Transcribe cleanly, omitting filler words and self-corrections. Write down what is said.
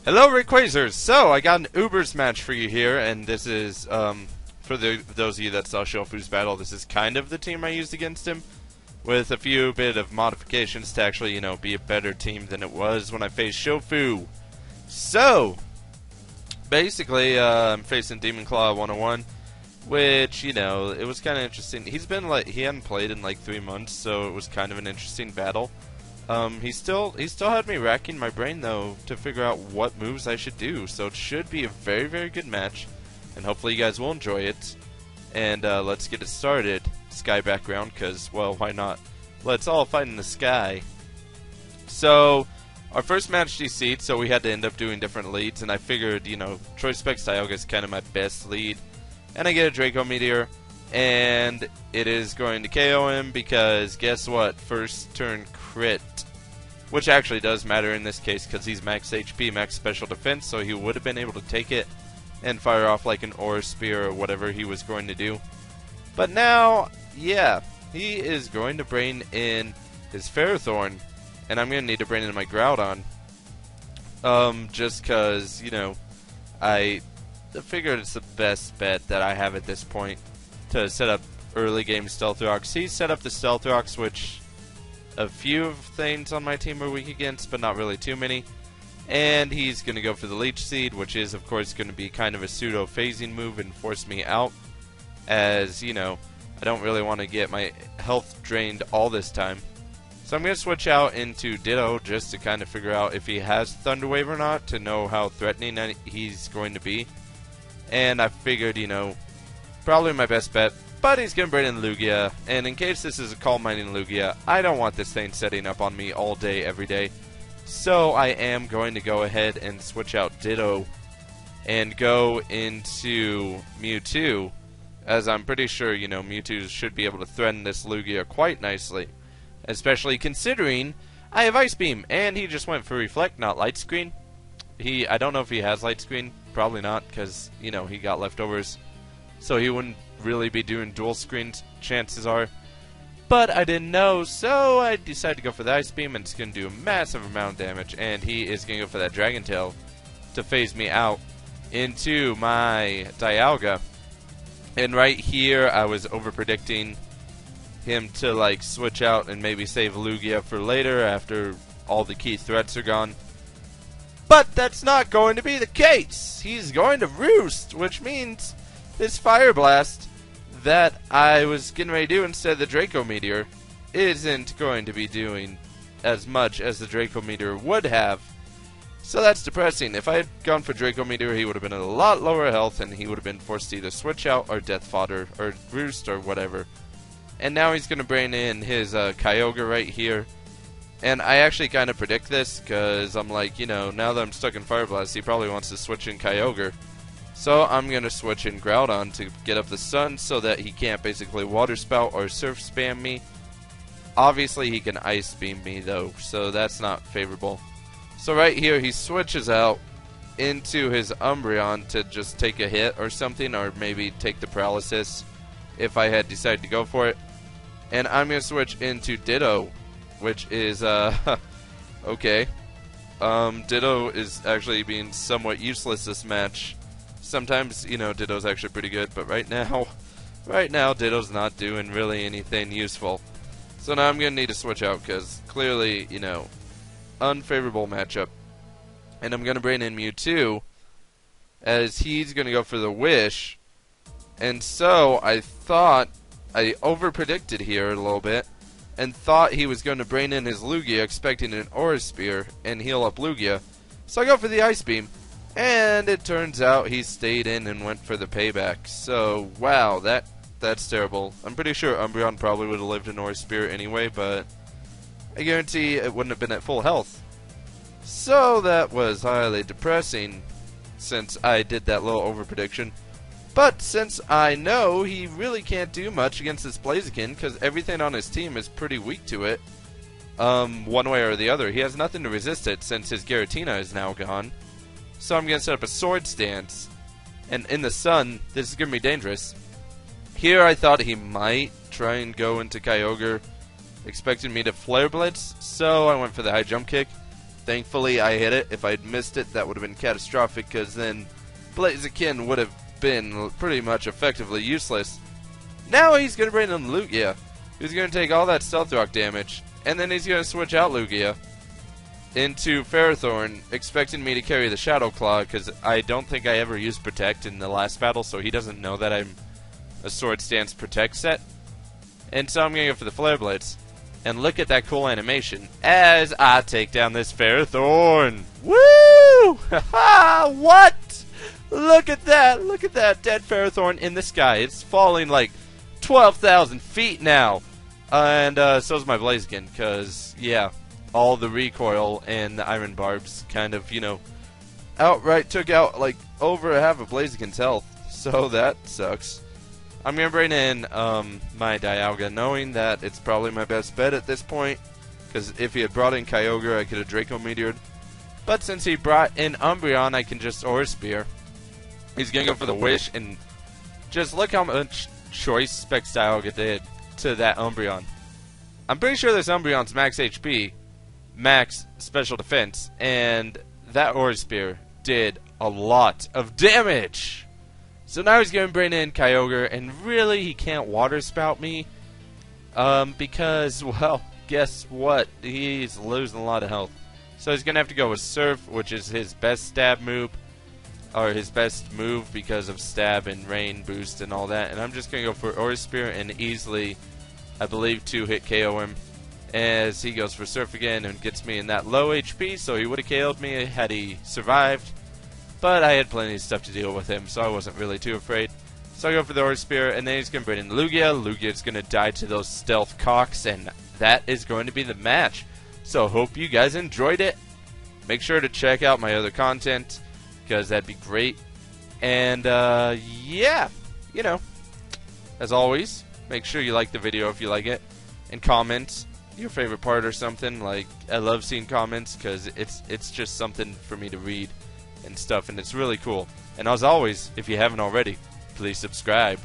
Hello, Rayquazers! So, I got an Ubers match for you here, and this is, for those of you that saw Shofu's battle, this is kind of the team I used against him, with a few bit of modifications to actually, be a better team than it was when I faced Shofu. So, basically, I'm facing Demon Claw 101, which, it was kind of interesting. He hadn't played in like 3 months, so it was kind of an interesting battle. He still had me racking my brain though to figure out what moves I should do, so it should be a very, very good match, and hopefully you guys will enjoy it. And let's get it started. Sky background, because, well, why not? Let's all fight in the sky. So, our first match DC'd, so we had to end up doing different leads, and I figured, Troy Specs Dialga is kind of my best lead. And I get a Draco Meteor, and it is going to KO him because, guess what? First turn crit. Which actually does matter in this case because he's max HP, max special defense, so he would have been able to take it and fire off like an Aura Spear or whatever he was going to do. But now, yeah, he is going to bring in his Ferrothorn, and I'm going to need to bring in my Groudon. Just because, I figured it's the best bet that I have at this point to set up early game Stealth Rocks. He set up the Stealth Rocks, which a few things on my team are weak against, but not really too many. And he's going to go for the Leech Seed, which is, of course, going to be kind of a pseudo-phasing move and force me out. As, I don't really want to get my health drained all this time. So I'm going to switch out into Ditto just to kind of figure out if he has Thunder Wave or not, to know how threatening he's going to be. And I figured, probably my best bet. But he's going to bring in Lugia, and in case this is a Calm Mining Lugia, I don't want this thing setting up on me all day, every day. So I am going to go ahead and switch out Ditto and go into Mewtwo, as I'm pretty sure, Mewtwo should be able to threaten this Lugia quite nicely. Especially considering I have Ice Beam, and he just went for Reflect, not Light Screen. I don't know if he has Light Screen, probably not, because, he got leftovers. So he wouldn't really be doing dual screens, chances are. But I didn't know, so I decided to go for the Ice Beam, and it's going to do a massive amount of damage. And he is going to go for that Dragon Tail to phase me out into my Dialga. And right here, I was over-predicting him to, like, switch out and maybe save Lugia for later after all the key threats are gone. But that's not going to be the case. He's going to Roost, which means this Fire Blast that I was getting ready to do instead of the Draco Meteor isn't going to be doing as much as the Draco Meteor would have. So that's depressing. If I had gone for Draco Meteor, he would have been at a lot lower health, and he would have been forced to either switch out or Death Fodder or Roost or whatever. And now he's going to bring in his Kyogre right here. And I actually kind of predict this because I'm like, now that I'm stuck in Fire Blast, he probably wants to switch in Kyogre. So I'm going to switch in Groudon to get up the sun so that he can't basically Water Spout or Surf Spam me. Obviously he can Ice Beam me though, so that's not favorable. So right here he switches out into his Umbreon to just take a hit or something, or maybe take the Paralysis if I had decided to go for it. And I'm going to switch into Ditto, which is, okay. Ditto is actually being somewhat useless this match. Sometimes, Ditto's actually pretty good, but right now, Ditto's not doing really anything useful. So now I'm going to need to switch out because clearly, unfavorable matchup. And I'm going to bring in Mewtwo as he's going to go for the Wish. And so I thought, I over-predicted here a little bit and thought he was going to bring in his Lugia expecting an Aura Spear and heal up Lugia. So I go for the Ice Beam. And it turns out he stayed in and went for the payback. So, wow, that's terrible. I'm pretty sure Umbreon probably would have lived in Aura Spear anyway, but I guarantee it wouldn't have been at full health. So that was highly depressing since I did that little over-prediction. But since I know he really can't do much against this Blaziken because everything on his team is pretty weak to it, one way or the other, he has nothing to resist it since his Giratina is now gone. So I'm going to set up a Sword Stance. And in the sun, this is going to be dangerous. Here I thought he might try and go into Kyogre, expecting me to Flare Blitz, so I went for the high jump kick. Thankfully, I hit it. If I'd missed it, that would have been catastrophic, because then Blaziken would have been pretty much effectively useless. Now he's going to bring in Lugia. He's going to take all that Stealth Rock damage, and then he's going to switch out Lugia into Ferrothorn, expecting me to carry the Shadow Claw, because I don't think I ever used Protect in the last battle, so he doesn't know that I'm a Swords Dance Protect set. And so I'm going to go for the Flare Blitz. And look at that cool animation as I take down this Ferrothorn. Woo! Haha! What? Look at that! Look at that dead Ferrothorn in the sky. It's falling like 12,000 feet now. And so's my Blaziken, because, yeah, all the recoil and the Iron Barbs kind of, you know, outright took out like over half of Blaziken's health. So that sucks. I'm going to bring in my Dialga, knowing that it's probably my best bet at this point, because if he had brought in Kyogre, I could have Draco Meteored. But since he brought in Umbreon, I can just Aura Spear. He's going to go for the Wish, and just look how much choice Specs Dialga did to that Umbreon. I'm pretty sure this Umbreon's max HP, max special defense, and that Aura Spear did a lot of damage. So now he's going to bring in Kyogre, and really he can't Water Spout me, because, well, guess what? He's losing a lot of health. So he's going to have to go with Surf, which is his best stab move, or his best move because of stab and rain boost and all that. And I'm just going to go for Aura Spear and easily, I believe, 2-hit KO him, as he goes for Surf again and gets me in that low HP, so he would have KO'd me had he survived. But I had plenty of stuff to deal with him, so I wasn't really too afraid. So I go for the Aura Spear, and then he's going to bring in Lugia. Lugia's going to die to those Stealth Cocks, and that is going to be the match. So hope you guys enjoyed it. Make sure to check out my other content, because that'd be great. And, yeah, you know, as always, make sure you like the video if you like it, and comment your favorite part or something. Like, I love seeing comments, because it's just something for me to read and stuff, and it's really cool. And as always, if you haven't already, please subscribe.